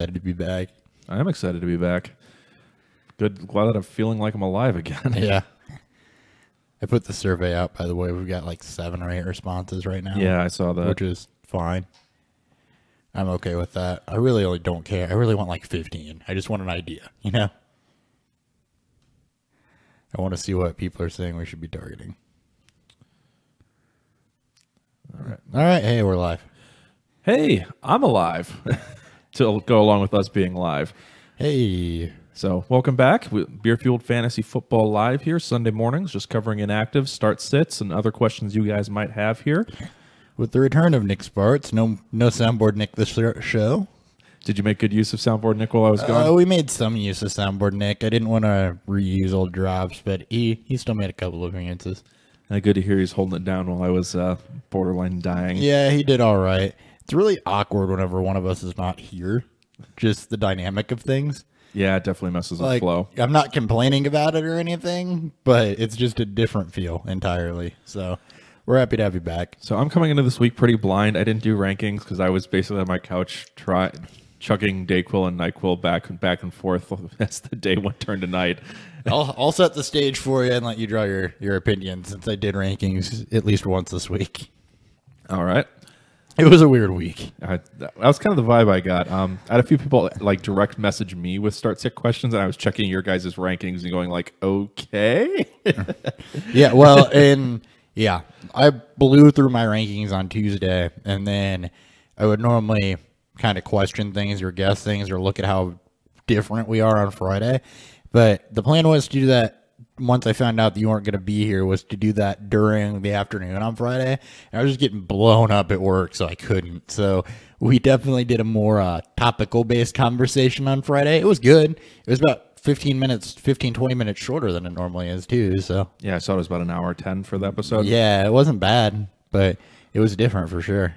excited to be back. I am excited to be back. Good. Glad that I'm feeling like I'm alive again. Yeah. I put the survey out, by the way. We've got like 7 or 8 responses right now. Yeah, I saw that. Which is fine. I'm okay with that. I really only don't care. I really want like 15. I just want an idea, you know? I want to see what people are saying we should be targeting. All right. All right. Hey, we're live. Hey, I'm alive. To go along with us being live. Hey. So, welcome back. Beer Fueled Fantasy Football Live here, Sunday mornings, just covering inactives, start sits, and other questions you guys might have here. With the return of Nick Sparts, no soundboard Nick this show. Did you make good use of soundboard Nick while I was gone? We made some use of soundboard Nick. I didn't want to reuse old drops, but he still made a couple of appearances. Good to hear he's holding it down while I was borderline dying. Yeah, he did all right. It's really awkward whenever one of us is not here. Just the dynamic of things. Yeah, it definitely messes with flow. I'm not complaining about it or anything, but it's just a different feel entirely. So we're happy to have you back. So I'm coming into this week pretty blind. I didn't do rankings because I was basically on my couch chugging Dayquil and NyQuil back and forth as the day went turned to night. I'll set the stage for you and let you draw your opinion, since I did rankings at least once this week. All right. It was a weird week. That was kind of the vibe I got. I had a few people like direct message me with start sit questions, and I was checking your guys' rankings and going like, okay. Yeah, well, I blew through my rankings on Tuesday, and then I would normally kind of question things or guess things or look at how different we are on Friday. But the plan was to do that once I found out that you weren't going to be here, was to do that during the afternoon on Friday. And I was just getting blown up at work, so I couldn't. So we definitely did a more topical-based conversation on Friday. It was good. It was about 20 minutes shorter than it normally is, too. So Yeah, I saw it was about an hour 10 for the episode. yeah, it wasn't bad, but it was different for sure.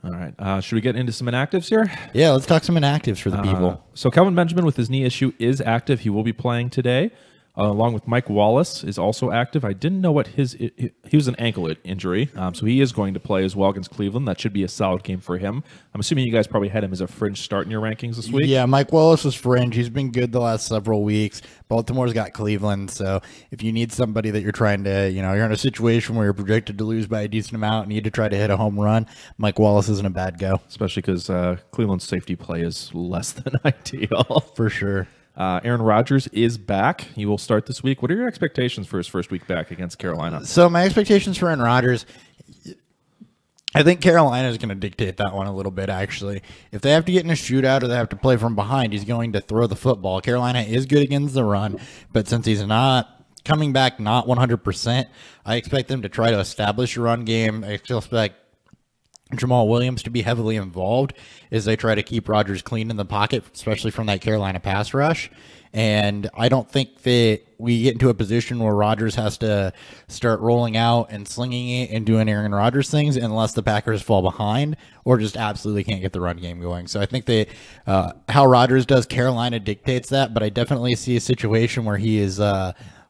All right. Should we get into some inactives here? Yeah, let's talk some inactives for the people. So Kelvin Benjamin with his knee issue is active. He will be playing today. Along with Mike Wallace is also active. I didn't know what he was an ankle injury, so he is going to play as well against Cleveland. That should be a solid game for him. I'm assuming you guys probably had him as a fringe start in your rankings this week. Yeah, Mike Wallace was fringe. He's been good the last several weeks. Baltimore's got Cleveland, so if you need somebody that you're trying to, you're in a situation where you're projected to lose by a decent amount and need to try to hit a home run, Mike Wallace isn't a bad go. Especially because Cleveland's safety play is less than ideal. For sure. Aaron Rodgers is back. He will start this week. What are your expectations for his first week back against Carolina? So my expectations for Aaron Rodgers, I think Carolina is going to dictate that one a little bit, actually. If they have to get in a shootout or they have to play from behind, he's going to throw the football. Carolina is good against the run, but since he's not coming back not 100%, I expect them to try to establish a run game. I expect Jamal Williams to be heavily involved as they try to keep Rodgers clean in the pocket, especially from that Carolina pass rush. And I don't think that we get into a position where Rodgers has to start rolling out and slinging it and doing Aaron Rodgers things unless the Packers fall behind or just absolutely can't get the run game going. So I think that how Rodgers does Carolina dictates that, but I definitely see a situation where he is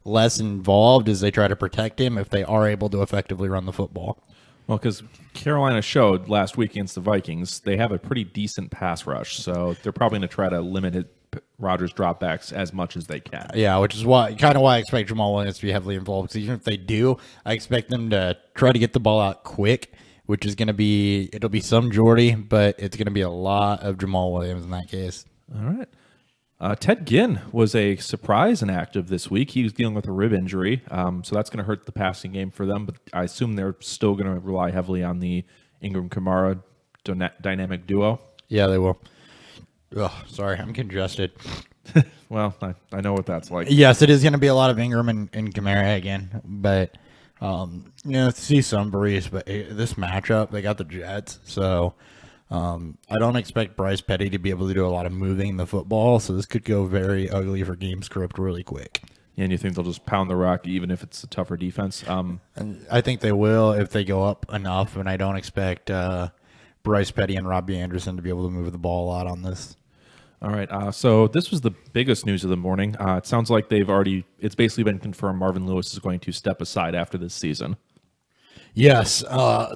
less involved as they try to protect him if they are able to effectively run the football. Well, because Carolina showed last week against the Vikings, they have a pretty decent pass rush, so they're probably going to try to limit Rodgers' dropbacks as much as they can. Yeah, which is why I expect Jamal Williams to be heavily involved. Because even if they do, I expect them to try to get the ball out quick, which is going to be some Jordy, but it's going to be a lot of Jamal Williams in that case. All right. Ted Ginn was a surprise inactive this week. He was dealing with a rib injury, so that's going to hurt the passing game for them. But I assume they're still going to rely heavily on the Ingram-Kamara dynamic duo. Yeah, they will. Ugh, sorry, I'm congested. Well, I know what that's like. Yes, it is going to be a lot of Ingram and Kamara again. But, see some Brees. But this matchup, they got the Jets, so I don't expect Bryce Petty to be able to do a lot of moving the football, so this could go very ugly for game script really quick. Yeah, and you think they'll just pound the rock even if it's a tougher defense? And I think they will if they go up enough, and I don't expect Bryce Petty and Robbie Anderson to be able to move the ball a lot on this. All right, so this was the biggest news of the morning. It sounds like it's basically been confirmed Marvin Lewis is going to step aside after this season. Yes,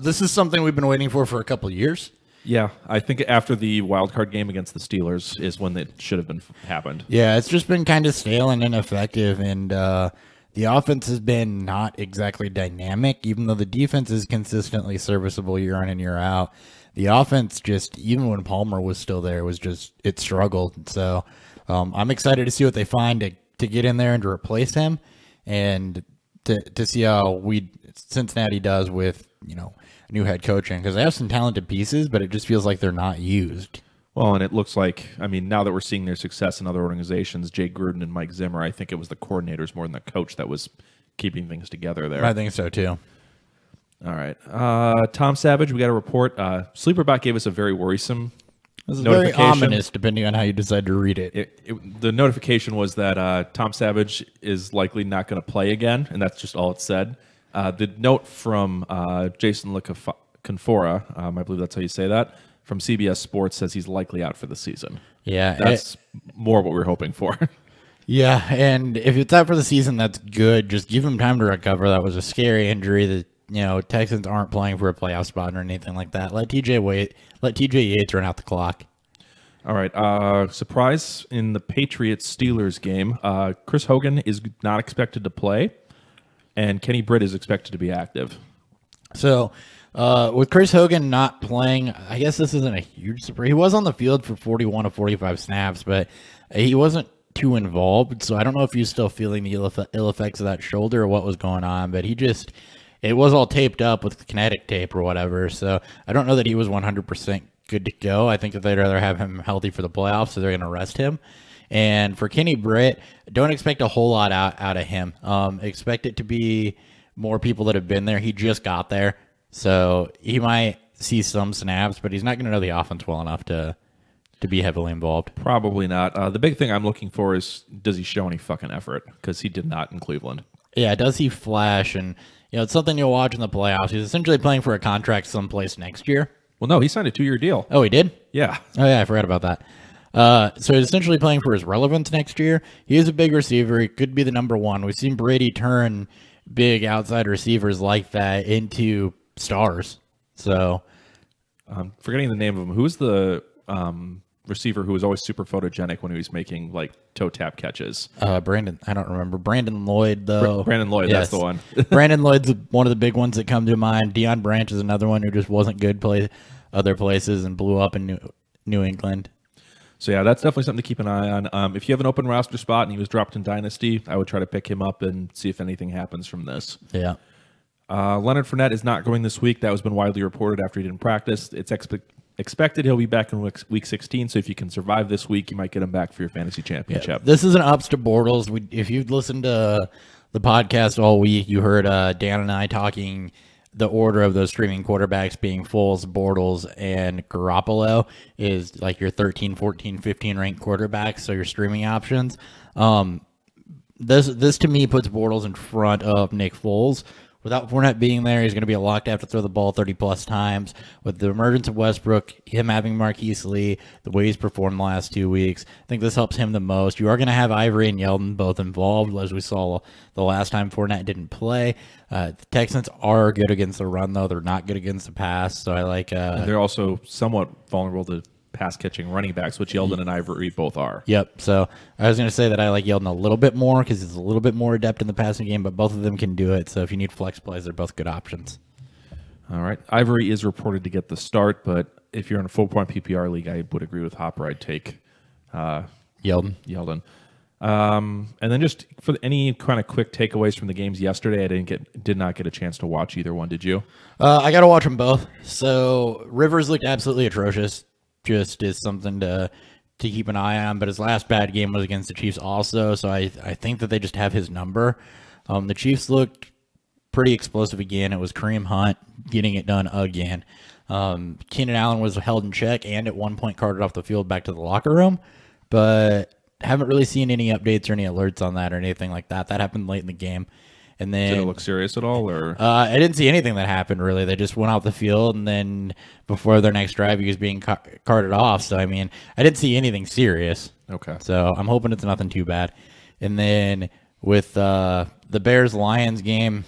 this is something we've been waiting for a couple of years. Yeah, I think after the wild card game against the Steelers is when it should have been happened. Yeah, it's just been kind of stale and ineffective, and the offense has been not exactly dynamic, even though the defense is consistently serviceable year in and year out. The offense just, even when Palmer was still there, it struggled. So I'm excited to see what they find to get in there and to replace him, and to see how Cincinnati does with, new head coaching, because they have some talented pieces, but it just feels like they're not used. Well, and it looks like, now that we're seeing their success in other organizations, Jay Gruden and Mike Zimmer, I think it was the coordinators more than the coach that was keeping things together there. I think so, too. All right. Tom Savage, we got a report. Sleeperbot gave us a very worrisome This is notification. very ominous, depending on how you decide to read it. The notification was that Tom Savage is likely not going to play again, and that's just all it said. The note from Jason LaConfora, I believe that's how you say that, from CBS Sports says he's likely out for the season. Yeah. That's more what we were hoping for. Yeah, and if it's out for the season, that's good. Just give him time to recover. That was a scary injury that, Texans aren't playing for a playoff spot or anything like that. Let TJ Yates run out the clock. All right. Surprise in the Patriots-Steelers game. Chris Hogan is not expected to play, and Kenny Britt is expected to be active. So, with Chris Hogan not playing, I guess this isn't a huge surprise. He was on the field for 41 of 45 snaps, but he wasn't too involved. So I don't know if he's still feeling the ill effects of that shoulder or what was going on, but it was all taped up with kinetic tape or whatever. So I don't know that he was 100% good to go. I think that they'd rather have him healthy for the playoffs, so they're going to rest him. And for Kenny Britt, don't expect a whole lot out of him. Expect it to be more people that have been there. He just got there, so he might see some snaps, but he's not going to know the offense well enough to be heavily involved. Probably not. The big thing I'm looking for is, does he show any fucking effort? Because he did not in Cleveland. Yeah, does he flash? And it's something you'll watch in the playoffs. He's essentially playing for a contract someplace next year. Well, no, he signed a 2-year deal. Oh, he did? Yeah. Oh, yeah, I forgot about that. So he's essentially playing for his relevance next year. He is a big receiver. He could be the number one. We've seen Brady turn big outside receivers like that into stars. So, forgetting the name of him. Who's the receiver who was always super photogenic when he was making toe tap catches? Brandon, I don't remember. Brandon Lloyd, though. Brandon Lloyd, yes. That's the one. Brandon Lloyd's one of the big ones that come to mind. Deion Branch is another one who just wasn't good play other places and blew up in New England. So, yeah, that's definitely something to keep an eye on. If you have an open roster spot and he was dropped in Dynasty, I would try to pick him up and see if anything happens from this. Yeah. Leonard Fournette is not going this week. That has been widely reported after he didn't practice. It's expected he'll be back in week 16, so if you can survive this week, you might get him back for your fantasy championship. Yeah, this is an ups to Bortles. If you've listened to the podcast all week, you heard Dan and I talking the order of those streaming quarterbacks being Foles, Bortles, and Garoppolo is like your 13, 14, 15 ranked quarterbacks, so your streaming options. This to me puts Bortles in front of Nick Foles. Without Fournette being there, he's going to be a locked to have to throw the ball 30-plus times. With the emergence of Westbrook, him having Marquise Lee, the way he's performed the last 2 weeks, I think this helps him the most. You are going to have Ivory and Yeldon both involved, as we saw the last time Fournette didn't play. The Texans are good against the run, though. They're not good against the pass, so I like... they're also somewhat vulnerable to pass-catching running backs, which Yeldon and Ivory both are. Yep. So I was going to say that I like Yeldon a little bit more because he's a little bit more adept in the passing game, but both of them can do it. So if you need flex plays, they're both good options. All right. Ivory is reported to get the start, but if you're in a full-point PPR league, I would agree with Hopper. I'd take Yeldon. And then just for any kind of quick takeaways from the games yesterday, I did not get a chance to watch either one. Did you? I got to watch them both. So Rivers looked absolutely atrocious. Just is something to keep an eye on. But his last bad game was against the Chiefs also, so I think that they just have his number. The Chiefs looked pretty explosive again. It was Kareem Hunt getting it done again. Keenan Allen was held in check and at one point carted off the field back to the locker room, but haven't really seen any updates or any alerts on that or anything like that. That happened late in the game. And then, did it look serious at all? Or I didn't see anything that happened, really. They just went out the field, and then before their next drive, he was being carted off. So, I mean, I didn't see anything serious. Okay. So, I'm hoping it's nothing too bad. And then with the Bears-Lions game,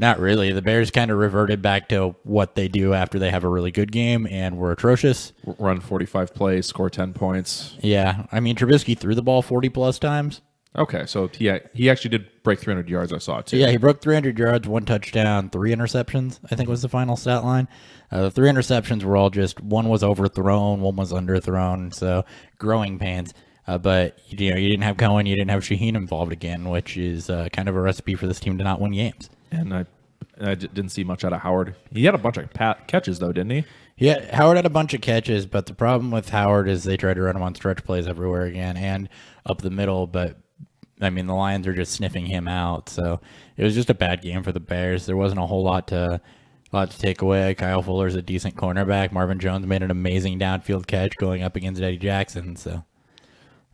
Not really. The Bears kind of reverted back to what they do after they have a really good game, and were atrocious. Run 45 plays, score 10 points. Yeah, I mean, Trubisky threw the ball 40-plus times. Okay, so he actually did break 300 yards, I saw, too. Yeah, he broke 300 yards, 1 touchdown, 3 interceptions, I think was the final stat line. The 3 interceptions were all just, one was overthrown, one was underthrown, so growing pains. But you didn't have Cohen, you didn't have Shaheen involved again, which is kind of a recipe for this team to not win games. And I didn't see much out of Howard. He had a bunch of catches, though, didn't he? Yeah, Howard had a bunch of catches, but the problem with Howard is they try to run him on stretch plays everywhere again and up the middle, but I mean, the Lions are just sniffing him out, so it was just a bad game for the Bears. There wasn't a whole lot to take away. Kyle Fuller's a decent cornerback. Marvin Jones made an amazing downfield catch going up against Eddie Jackson, so...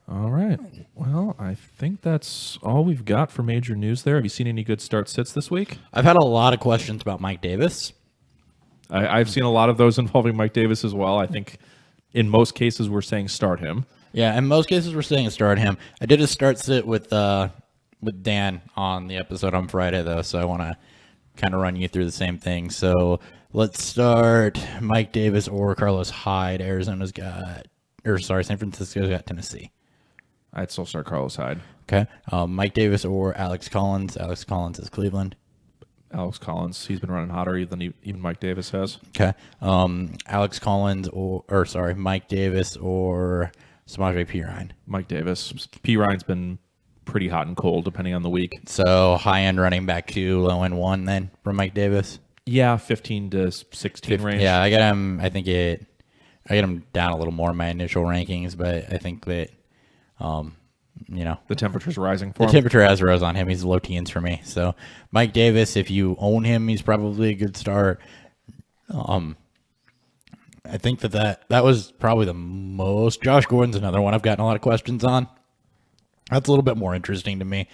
All right. Well, I think that's all we've got for major news there. Have you seen any good start-sits this week? I've had a lot of questions about Mike Davis. I've seen a lot of those involving Mike Davis as well. I think in most cases we're saying start him. Yeah, in most cases we're saying start him. I did a start-sit with Dan on the episode on Friday, though, so I want to kind of run you through the same thing. So let's start Mike Davis or Carlos Hyde. San Francisco's got Tennessee. I'd still start Carlos Hyde. Okay. Mike Davis or Alex Collins. Alex Collins is Cleveland. Alex Collins. He's been running hotter than even Mike Davis has. Okay. Alex Collins Mike Davis or Samaje Perine. Mike Davis. Perine's been pretty hot and cold depending on the week. So high-end running back 2, low-end 1 then from Mike Davis? Yeah, 15 to 16 range. Yeah, I got him. I get him down a little more in my initial rankings, but I think that the temperature's rising for him. The temperature has rose on him. He's low teens for me. So Mike Davis, if you own him, he's probably a good start. I think that was probably the most. Josh Gordon's another one I've gotten a lot of questions on. That's a little bit more interesting to me.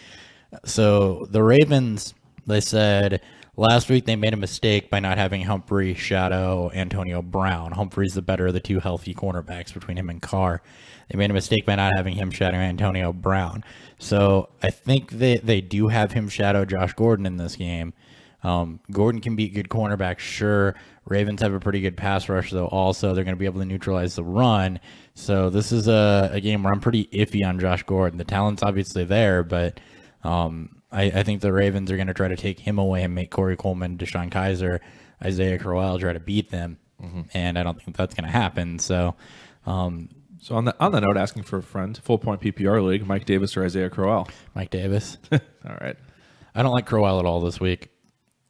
So the Ravens, they said last week they made a mistake by not having Humphrey shadow Antonio Brown. Humphrey's the better of the 2 healthy cornerbacks between him and Carr. They made a mistake by not having him shadow Antonio Brown. So I think they do have him shadow Josh Gordon in this game. Gordon can be a good cornerback, sure. Ravens have a pretty good pass rush, though, also. They're going to be able to neutralize the run. So this is a game where I'm pretty iffy on Josh Gordon. The talent's obviously there, but I think the Ravens are going to try to take him away and make Corey Coleman, Deshaun Kaiser, Isaiah Crowell try to beat them. And I don't think that's going to happen. So So on the note, asking for a friend, full point PPR league, Mike Davis or Isaiah Crowell? Mike Davis. All right. I don't like Crowell at all this week.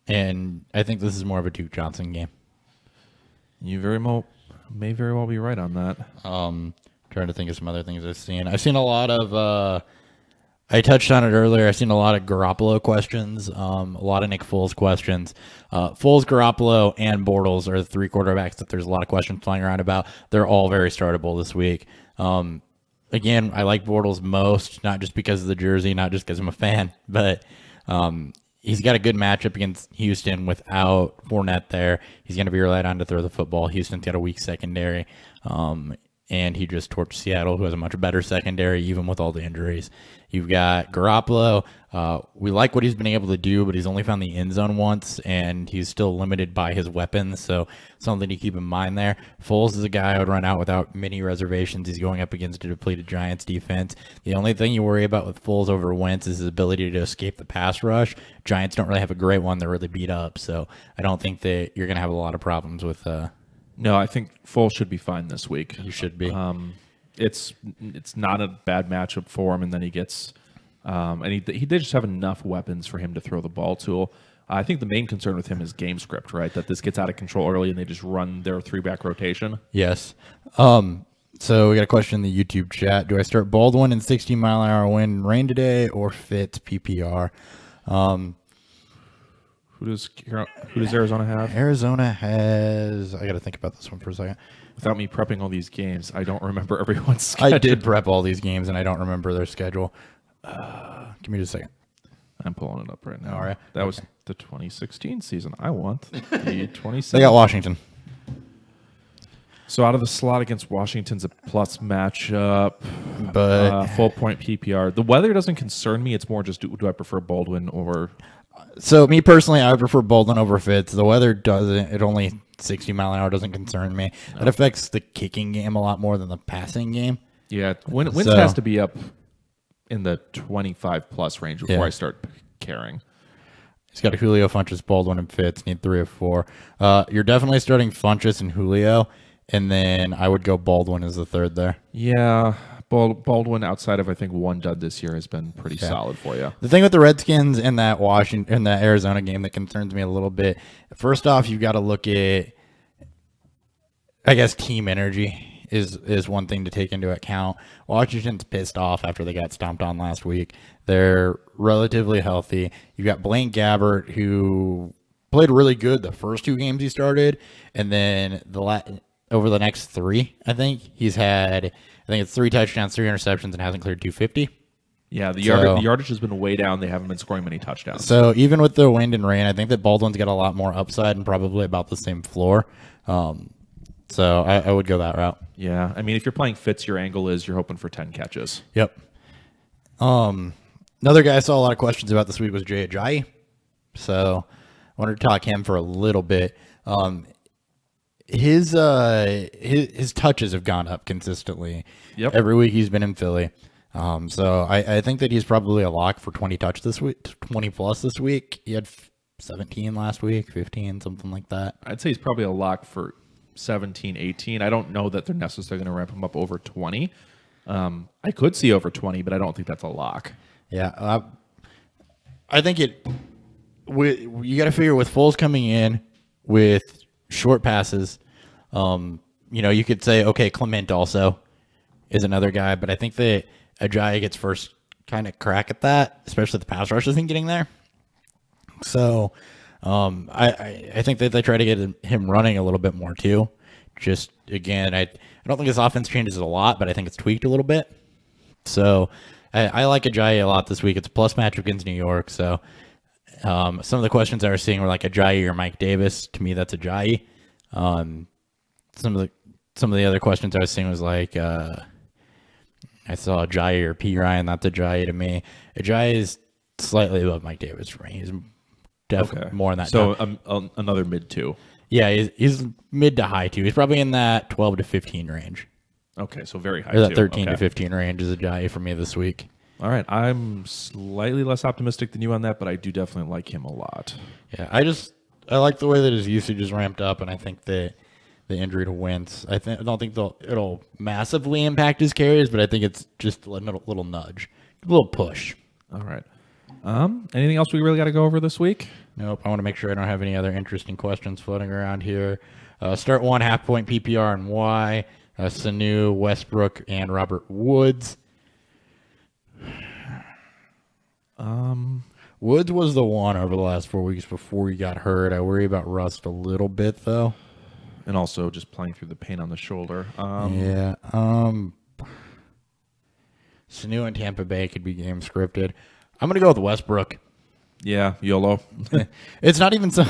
And I think this is more of a Duke Johnson game. You may very well be right on that. Trying to think of some other things I've seen. I've seen a lot of I touched on it earlier. I've seen a lot of Garoppolo questions, a lot of Nick Foles questions. Foles, Garoppolo, and Bortles are the 3 quarterbacks that there's a lot of questions flying around about. They're all very startable this week. Again, I like Bortles most, not just because of the jersey, not just because I'm a fan, but he's got a good matchup against Houston without Fournette there. He's going to be relied on to throw the football. Houston's got a weak secondary. And he just torched Seattle, who has a much better secondary, even with all the injuries. You've got Garoppolo. We like what he's been able to do, but he's only found the end zone once, and he's still limited by his weapons, so something to keep in mind there. Foles is a guy I would run out without many reservations. He's going up against a depleted Giants defense. The only thing you worry about with Foles over Wentz is his ability to escape the pass rush. Giants don't really have a great one. They're really beat up, so I don't think that you're going to have a lot of problems with No, I think Foles should be fine this week. You should be. It's not a bad matchup for him, and then he gets and he did just have enough weapons for him to throw the ball to. I think the main concern with him is game script, right? That this gets out of control early and they just run their 3-back rotation. Yes. So we got a question in the YouTube chat. Do I start Baldwin in 60-mile-an-hour wind rain today or Fitz PPR? Who does Arizona have? Arizona has... I got to think about this one for a second. Without me prepping all these games, I don't remember everyone's schedule. I did prep all these games, and I don't remember their schedule. Give me just a second. I'm pulling it up right now. All right. That was the 2016 season. I want the 2017. They got Washington. So out of the slot against Washington's a plus matchup, But full point PPR. The weather doesn't concern me. It's more just do I prefer Baldwin or So me personally, I would prefer Baldwin over Fitz. The weather doesn't. It only 60-mile-an-hour doesn't concern me. That affects the kicking game a lot more than the passing game. Yeah, Wentz So- has to be up in the 25-plus range before Yeah. I start caring. He's got Julio, Funchess, Baldwin, and Fitz. Need 3 of 4. You're definitely starting Funchess and Julio, and then I would go Baldwin as the third there. Yeah, Baldwin, outside of I think one dud this year, has been pretty solid for you. The thing with the Redskins in that Arizona game that concerns me a little bit. First off, you've got to look at, I guess, team energy is one thing to take into account. Washington's pissed off after they got stomped on last week. They're relatively healthy. You've got Blaine Gabbert, who played really good the first 2 games he started, and then over the next 3, I think he's had, I think it's 3 touchdowns, 3 interceptions, and hasn't cleared 250. Yeah, the So- yardage has been way down. They haven't been scoring many touchdowns. So even with the wind and rain, I think that Baldwin's got a lot more upside and probably about the same floor. So I would go that route. Yeah, I mean, if you're playing Fitz, your angle is you're hoping for 10 catches. Yep. Another guy I saw a lot of questions about this week was Jay Ajayi. So I wanted to talk him for a little bit. His touches have gone up consistently. Yep. Every week he's been in Philly. So I think that he's probably a lock for 20 this week, 20 plus this week. He had 17 last week, 15, something like that. I'd say he's probably a lock for 17, 18. I don't know that they're necessarily going to ramp him up over 20. I could see over 20, but I don't think that's a lock. Yeah, I think you got to figure with Foles coming in with short passes. You could say, okay, Clement also is another guy, but I think that Ajayi gets first kind of crack at that, especially the pass rush isn't getting there. So I think that they try to get him running a little bit more too. Just again, I don't think his offense changes a lot, but I think it's tweaked a little bit. So I like Ajayi a lot this week. It's a plus matchup against New York. So some of the questions I was seeing were like Ajayi or Mike Davis. To me, that's Ajayi. Some of the other questions I was seeing was like I saw Ajayi or P Ryan. That's Ajayi to me. Ajayi is slightly above Mike Davis for me. He's definitely more in that. So top. another mid 2. Yeah, he's mid to high 2. He's probably in that 12 to 15 range. Okay, so very high. Or that too. 13 to Okay. 15 range is Ajayi for me this week. All right, I'm slightly less optimistic than you on that, but I do definitely like him a lot. Yeah, I like the way that his usage is ramped up, and I think that the injury to Wentz, I don't think it'll massively impact his carries, but I think it's just a little nudge, a little push. All right. Anything else we really got to go over this week? Nope. I want to make sure I don't have any other interesting questions floating around here. Start 1 half-point PPR and why. Sanu, Westbrook, and Robert Woods. Woods was the one over the last 4 weeks before he got hurt. I worry about Rust a little bit, though. And also just playing through the pain on the shoulder. Yeah. Sanu and Tampa Bay could be game scripted. I'm going to go with Westbrook. Yeah, YOLO. It's not even so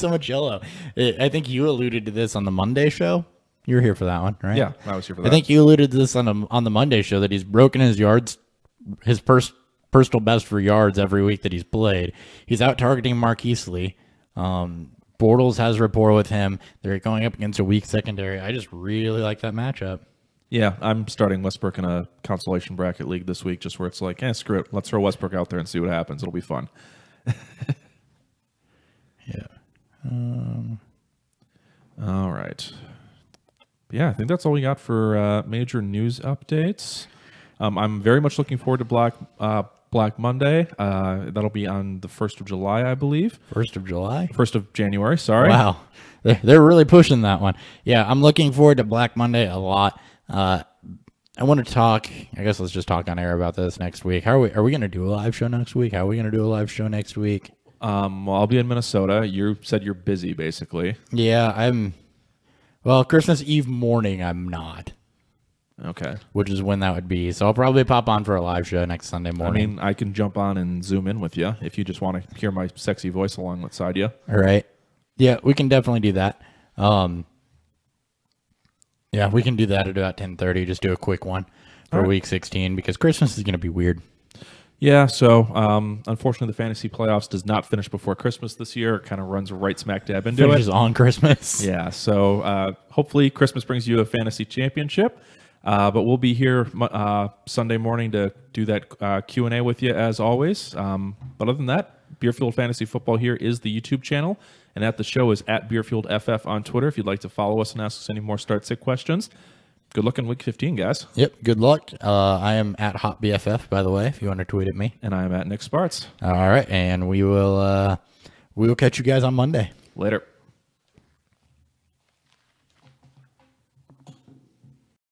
much yellow. I think you alluded to this on the Monday show. You were here for that one, right? Yeah, I was here for that. I think you alluded to this on the Monday show that he's broken his personal best for yards every week that he's played. He's out targeting Marquise Lee. Bortles has rapport with him. They're going up against a weak secondary. I just really like that matchup. Yeah, I'm starting Westbrook in a consolation bracket league this week, just where it's like, screw it. Let's throw Westbrook out there and see what happens. It'll be fun. Yeah. All right. Yeah, I think that's all we got for major news updates. I'm very much looking forward to Black Monday. That'll be on the 1st of July, I believe. 1st of July? 1st of January, sorry. Wow. They're really pushing that one. Yeah, I'm looking forward to Black Monday a lot. I want to talk, I guess let's just talk on air about this next week. Are we going to do a live show next week? How are we going to do a live show next week? Well, I'll be in Minnesota. You said you're busy, basically. Yeah, well, Christmas Eve morning, I'm not. Okay. Which is when that would be. So I'll probably pop on for a live show next Sunday I morning. mean, I can jump on and zoom in with you if you just want to hear my sexy voice alongside you. All right. Yeah, we can definitely do that. Yeah, we can do that at about 10:30. Just do a quick one for All right. week 16 because Christmas is going to be weird. Yeah, so unfortunately, the fantasy playoffs does not finish before Christmas this year. It kind of runs right smack dab into Finishes it. on Christmas. Yeah, so hopefully Christmas brings you a fantasy championship. But we'll be here Sunday morning to do that Q&A with you as always. But other than that, Beerfield Fantasy Football here is the YouTube channel, and at the show is at BeerfieldFF on Twitter if you'd like to follow us and ask us any more start-sit questions. Good luck in Week 15, guys. Yep. Good luck. I am at HotBFF, by the way, if you want to tweet at me. And I am at Nick Sparts. All right, and we will catch you guys on Monday. Later.